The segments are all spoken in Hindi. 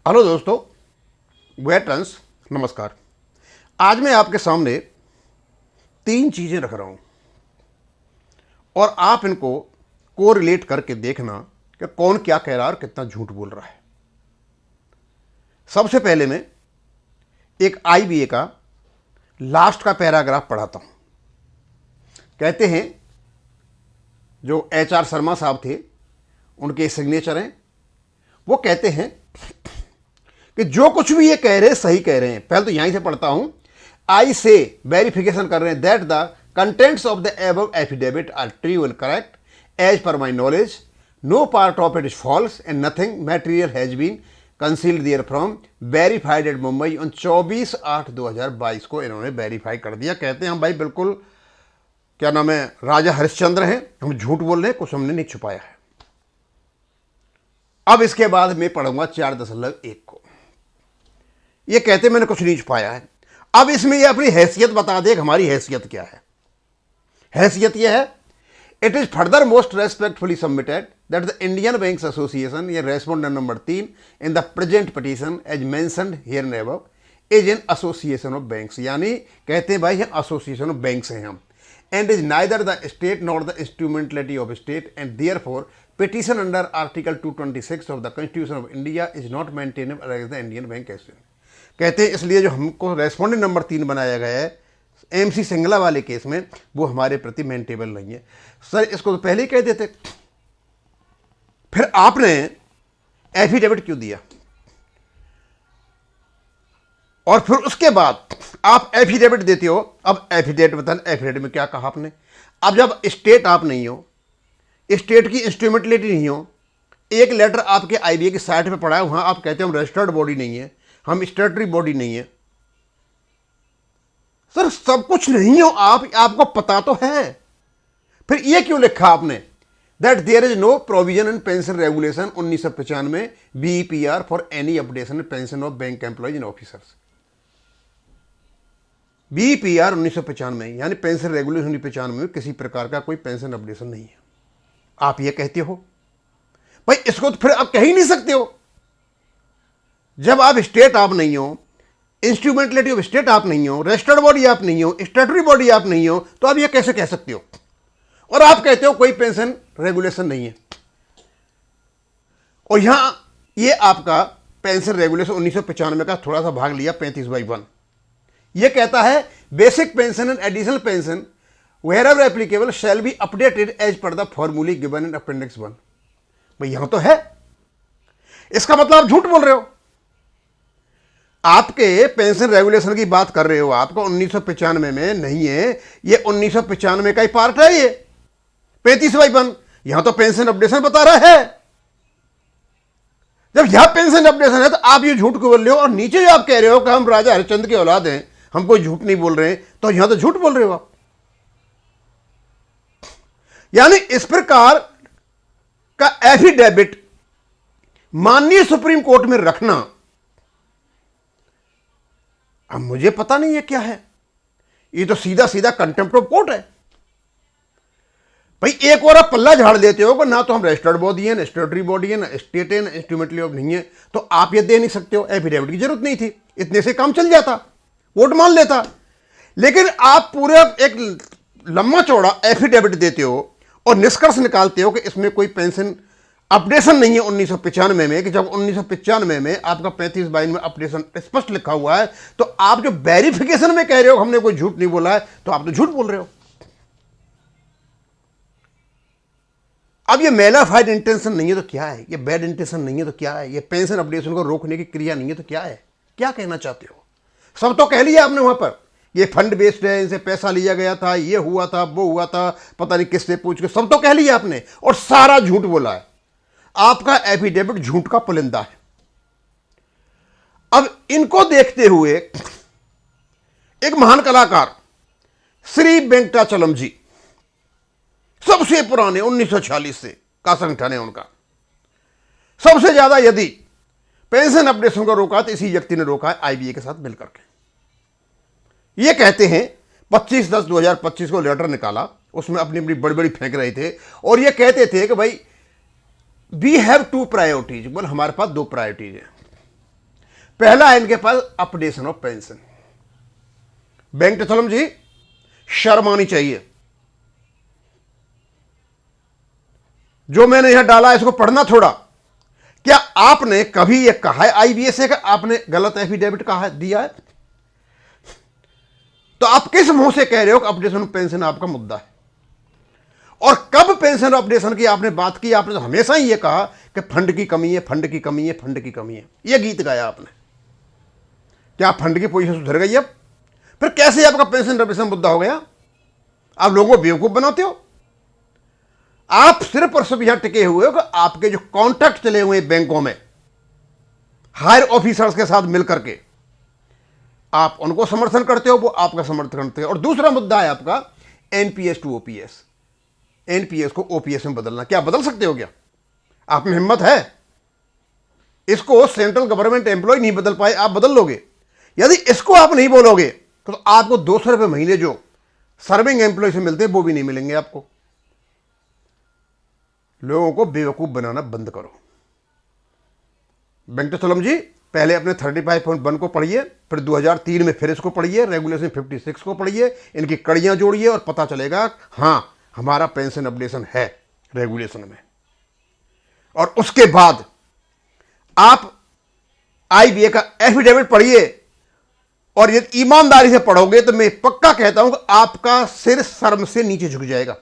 हेलो दोस्तों, वेटरन्स नमस्कार। आज मैं आपके सामने तीन चीज़ें रख रहा हूँ और आप इनको कोरिलेट करके देखना कि कौन क्या कह रहा है और कितना झूठ बोल रहा है। सबसे पहले मैं एक आईबीए का लास्ट का पैराग्राफ पढ़ाता हूँ। कहते हैं, जो एचआर शर्मा साहब थे उनके सिग्नेचर हैं, वो कहते हैं कि जो कुछ भी ये कह रहे हैं सही कह रहे हैं। पहले तो यहीं से पढ़ता हूं। आई से वेरिफिकेशन कर रहे हैं that the contents of the above affidavit are true and correct as per my knowledge. No part of it is false and nothing material has been concealed therefrom. Verified at Mumbai on 24/8/2022 को इन्होंने वेरीफाई कर दिया। कहते हैं हम भाई बिल्कुल क्या नाम है, राजा हरिश्चंद्र हैं, हम झूठ बोल रहे हैं, कुछ हमने नहीं छुपाया है। अब इसके बाद मैं पढ़ूंगा 4.1 को। ये कहते मैंने कुछ नहीं छुपाया है। अब इसमें ये अपनी हैसियत बता दे, हमारी हैसियत क्या है। हैसियत ये है, it is further most respectfully submitted that the Indian banks association, ये respondent number 3 in the present petition as mentioned here and above is an association of banks. यानी कहते हैं भाई एसोसिएशन ऑफ बैंक्स हैं हम, and is neither the state not the instrumentality of state and therefore petition under Article 226 of the Constitution of India is not maintainable against the Indian Bank Association। कहते हैं इसलिए जो हमको रेस्पोंडेंट नंबर 3 बनाया गया है एमसी सिंगला वाले केस में, वो हमारे प्रति मेंटेबल नहीं है। सर इसको तो पहले ही कह देते, फिर आपने एफिडेविट क्यों दिया? और फिर उसके बाद आप एफिडेविट देते हो। अब एफिडेविट में क्या कहा आपने? अब जब स्टेट आप नहीं हो, स्टेट की इंस्ट्रूमेंटलिटी नहीं हो, एक लेटर आपके आईबीए की साइट पे पड़ा है, वहां आप कहते हैं हम रजिस्टर्ड बॉडी नहीं है, हम स्टेटरी बॉडी नहीं है। सर सब कुछ नहीं हो आपको पता तो है, फिर ये क्यों लिखा आपने that there is no provision in pension regulation 1995 BEPR for any updation pension of bank employees and officers. BEPR 1995 यानी पेंशन रेगुलेशन 1995 में किसी प्रकार का कोई पेंशन अपडेशन नहीं है। आप ये कहते हो भाई, इसको तो फिर आप कह ही नहीं सकते हो। जब आप स्टेट आप नहीं हो, इंस्ट्रूमेंटलिटी ऑफ स्टेट आप नहीं हो, रजिस्टर्ड बॉडी आप नहीं हो, स्टेटरी बॉडी आप नहीं हो, तो आप ये कैसे कह सकते हो? और आप कहते हो कोई पेंशन रेगुलेशन नहीं है। और यहां ये आपका पेंशन रेगुलेशन 1995 का थोड़ा सा भाग लिया 35/1। यह कहता है basic pension and additional pension wherever applicable shall be updated as per the formulae given in appendix 1। भाई यहां तो है, इसका मतलब आप झूठ बोल रहे हो। आपके पेंशन रेगुलेशन की बात कर रहे हो, आपका 1995 में नहीं है, ये 1995 का ही पार्ट है। ये 35/1 यहां तो पेंशन अपडेशन बता रहा है। जब यहां पेंशन अपडेशन है तो आप ये झूठ क्यों बोल रहे हो? और नीचे जो आप कह रहे हो कि हम राजा हरिश्चंद्र की औलाद हैं, हम कोई झूठ नहीं बोल रहे हैं, तो यहां तो झूठ बोल रहे हो आप। यानी इस प्रकार का एफिडेविट माननीय सुप्रीम कोर्ट में रखना, अब मुझे पता नहीं है क्या है, ये तो सीधा सीधा कंटेम्प्ट ऑफ कोर्ट है। भाई एक और आप पल्ला झाड़ देते हो कि ना तो हम रजिस्टर्ड बॉडी है, ना स्टेटरी बॉडी है, ना स्टेट है, ना इंस्ट्रूमेंटली ऑफ नहीं है, तो आप ये दे नहीं सकते हो। एफिडेविट की जरूरत नहीं थी, इतने से काम चल जाता, कोर्ट मान लेता। लेकिन आप पूरा एक लंबा चौड़ा एफिडेविट देते हो और निष्कर्ष निकालते हो कि इसमें कोई पेंशन अपडेशन नहीं है 1995 में, कि जब 1995 में आपका 35/22 में अपडेशन स्पष्ट लिखा हुआ है, तो आप जो वेरिफिकेशन में कह रहे हो हमने कोई झूठ नहीं बोला है, तो आप तो झूठ बोल रहे हो। अब ये मेलाफाइड इंटेंशन नहीं है तो क्या है? ये बैड इंटेंशन नहीं है तो क्या है? ये पेंशन अपडेशन को रोकने की क्रिया नहीं है तो क्या है? क्या कहना चाहते हो? सब तो कह लिया आपने वहां पर, ये फंड बेस्ड है, इनसे पैसा लिया गया था, ये हुआ था, वो हुआ था, पता नहीं किससे पूछ के, सब तो कह लिया आपने, और सारा झूठ बोला है। आपका एफिडेविट झूठ का पुलिंदा है। अब इनको देखते हुए एक महान कलाकार श्री वेंकटाचलम जी, सबसे पुराने 1946 से का संगठन है उनका, सबसे ज्यादा यदि पेंशन अपडेशन को रोका तो इसी व्यक्ति ने रोका है आईबीए के साथ मिलकर के। ये कहते हैं 25/10/2025 को लेटर निकाला, उसमें अपनी अपनी बड़ी बड़ी फेंक रहे थे और ये कहते थे कि भाई वी हैव 2 प्रायोरिटीज, बोल हमारे पास 2 प्रायोरिटीज है। पहला है इनके पास अपडेशन ऑफ पेंशन। वेंकटेश्वरम जी, शर्म आनी चाहिए। जो मैंने यहां डाला इसको पढ़ना थोड़ा। क्या आपने कभी यह कहा है आईबीएस से कि आपने गलत एफिडेविट कहा है, दिया है? तो आप किस मुंह से कह रहे हो कि अपडेशन ऑफ पेंशन आपका मुद्दा है? और कब पेंशन अपडेशन की आपने बात की? आपने तो हमेशा ही यह कहा कि फंड की कमी है, फंड की कमी है, फंड की कमी है। यह गीत गाया आपने। क्या फंड की पोजीशन सुधर गई अब? फिर कैसे आपका पेंशन अपडेशन मुद्दा हो गया? आप लोगों को बेवकूफ बनाते हो। आप सिर्फ और सिर्फ यहां टिके हुए हो कि आपके जो कॉन्ट्रैक्ट चले हुए बैंकों में हायर ऑफिसर्स के साथ मिलकर के आप उनको समर्थन करते हो, वो आपका समर्थन करते हो। और दूसरा मुद्दा है आपका एनपीएस टू ओपीएस, एनपीएस को ओपीएस में बदलना। क्या बदल सकते हो? क्या आप में हिम्मत है? इसको सेंट्रल गवर्नमेंट एम्प्लॉय नहीं बदल पाए, आप बदल लोगे? यदि इसको आप नहीं बोलोगे तो आपको 200 रुपये महीने जो सर्विंग एम्प्लॉय से मिलते हैं वो भी नहीं मिलेंगे आपको। लोगों को बेवकूफ बनाना बंद करो। वेंकटेश्वरम जी, पहले अपने 35.1 को पढ़िए, फिर 2003 में फिर इसको पढ़िए, रेगुलेशन 56 को पढ़िए, इनकी कड़ियां जोड़िए और पता चलेगा हां हमारा पेंशन अपडेशन है रेगुलेशन में। और उसके बाद आप आईबीए का एफिडेविट पढ़िए, और यदि ईमानदारी से पढ़ोगे तो मैं पक्का कहता हूं कि आपका सिर शर्म से नीचे झुक जाएगा।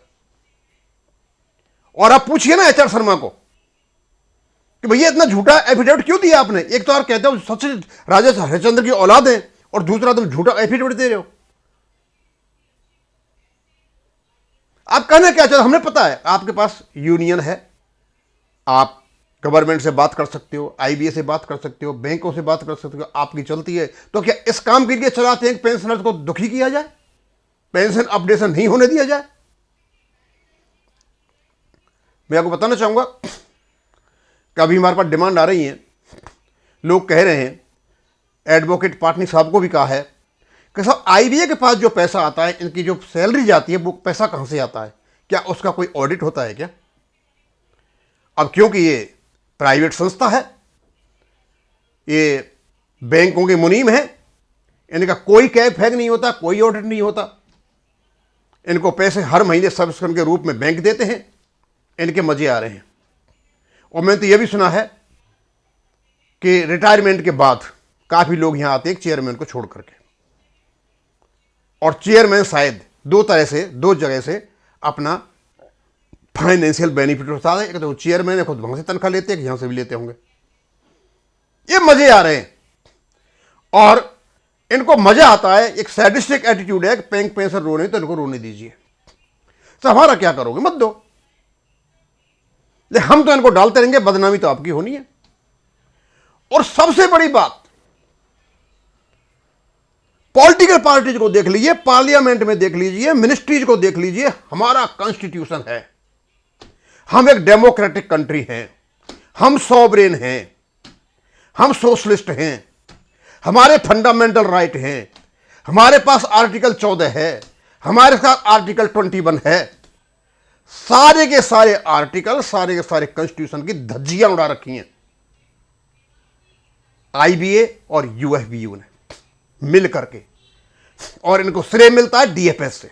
और आप पूछिए ना एचआर शर्मा को कि भैया इतना झूठा एफिडेविट क्यों दिया आपने? एक तो आप कहते हो सच राजा हरिश्चंद्र की औलाद है, और दूसरा तुम झूठा एफिडेविट दे रहे हो। आप कहना क्या चाहते? हमें पता है आपके पास यूनियन है, आप गवर्नमेंट से बात कर सकते हो, आईबीए से बात कर सकते हो, बैंकों से बात कर सकते हो, आपकी चलती है। तो क्या इस काम के लिए चलाते हैं कि पेंशनर्स को दुखी किया जाए, पेंशन अपडेशन नहीं होने दिया जाए? मैं आपको बताना चाहूंगा कि अभी हमारे पास डिमांड आ रही है, लोग कह रहे हैं, एडवोकेट पाटनी साहब को भी कहा है कि साहब आईबीए के पास जो पैसा आता है, इनकी जो सैलरी जाती है, वो पैसा कहां से आता है? क्या उसका कोई ऑडिट होता है क्या? अब क्योंकि ये प्राइवेट संस्था है, ये बैंकों के मुनीम है, इनका कोई कैब फैग नहीं होता, कोई ऑडिट नहीं होता। इनको पैसे हर महीने सब्सक्रिप्शन के रूप में बैंक देते हैं, इनके मजे आ रहे हैं। और मैंने तो यह भी सुना है कि रिटायरमेंट के बाद काफी लोग यहां आते हैं चेयरमैन को छोड़ करके, और चेयरमैन शायद दो जगह से अपना फाइनेंशियल बेनिफिट होता है। एक तो चेयरमैन है, खुद वहां से तनख्वाह लेते हैं, यहां से भी लेते होंगे। ये मजे आ रहे हैं, और इनको मजा आता है। एक सैडिस्टिक एटीट्यूड है कि बैंक पेंशन रोने तो इनको रोने दीजिए, तो हमारा क्या करोगे? मत दो। हम तो इनको डालते रहेंगे, बदनामी तो आपकी होनी है। और सबसे बड़ी बात, पॉलिटिकल पार्टीज को देख लीजिए, पार्लियामेंट में देख लीजिए, मिनिस्ट्रीज को देख लीजिए। हमारा कॉन्स्टिट्यूशन है, हम एक डेमोक्रेटिक कंट्री हैं, हम सॉवरेन हैं, हम सोशलिस्ट हैं, हमारे फंडामेंटल राइट हैं, हमारे पास आर्टिकल 14 है, हमारे साथ आर्टिकल 21 है। सारे के सारे आर्टिकल, सारे के सारे कॉन्स्टिट्यूशन की धज्जियां उड़ा रखी हैं आईबीए और यूएफबीयू ने मिल करके। और इनको श्रेय मिलता है डीएफएस से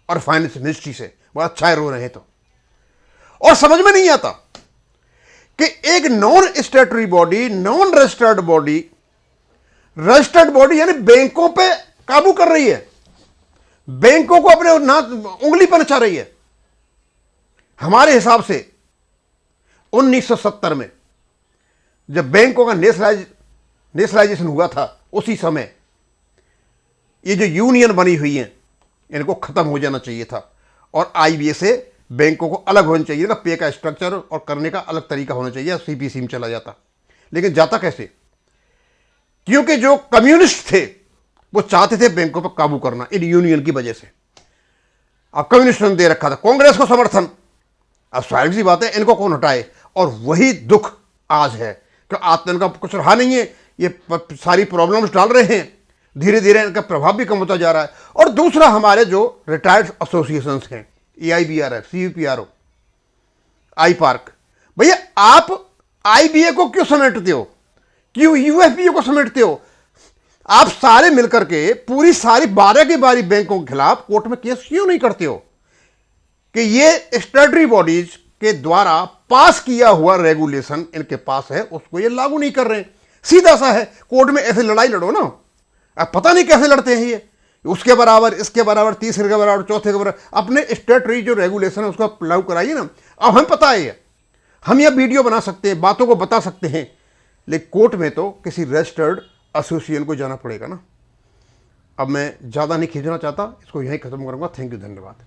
और फाइनेंस मिनिस्ट्री से। बहुत अच्छा है, रो रहे हैं तो। और समझ में नहीं आता कि एक non statutory body, non registered body, registered body यानी बैंकों पे काबू कर रही है, बैंकों को अपने ना उंगली पर नचा रही है। हमारे हिसाब से 1970 में जब बैंकों का नेशनलाइजेशन हुआ था, उसी समय ये जो यूनियन बनी हुई है इनको खत्म हो जाना चाहिए था, और आईबीए से बैंकों को अलग होना चाहिए। इनका पे का स्ट्रक्चर और करने का अलग तरीका होना चाहिए, सीपीसी में चला जाता। लेकिन जाता कैसे? क्योंकि जो कम्युनिस्ट थे वो चाहते थे बैंकों पर काबू करना, इन यूनियन की वजह से। अब कम्युनिस्टों ने दे रखा था कांग्रेस को समर्थन, अब स्वाभाविक सी बात है इनको कौन हटाए। और वही दुख आज है कि आज तो इनका कुछ रहा नहीं है, ये सारी प्रॉब्लम्स डाल रहे हैं, धीरे धीरे इनका प्रभाव भी कम होता जा रहा है। और दूसरा, हमारे जो रिटायर्ड एसोसिएशंस हैं, EIBRF, CUPRO, आई पार्क, भैया आप आईबीए को क्यों समेटते हो? क्यों यूएफपीओ को समेटते हो? आप सारे मिलकर के पूरी सारी 12 की 12 बैंकों के खिलाफ कोर्ट में केस क्यों नहीं करते हो कि ये स्टैट्यूटरी बॉडीज के द्वारा पास किया हुआ रेगुलेशन इनके पास है, उसको ये लागू नहीं कर रहे हैं? सीधा सा है, कोर्ट में ऐसे लड़ाई लड़ो ना। अब पता नहीं कैसे लड़ते हैं ये, उसके बराबर, इसके बराबर, तीसरे के बराबर, चौथे के बराबर, अपने स्टैट्यूटरी जो रेगुलेशन है उसको लागू कराइए ना। अब हमें पता है, हम यह वीडियो बना सकते हैं, बातों को बता सकते हैं, लेकिन कोर्ट में तो किसी रजिस्टर्ड एसोसिएशन को जाना पड़ेगा ना। अब मैं ज़्यादा नहीं खींचना चाहता, इसको यहीं ख़त्म करूँगा। थैंक यू, धन्यवाद।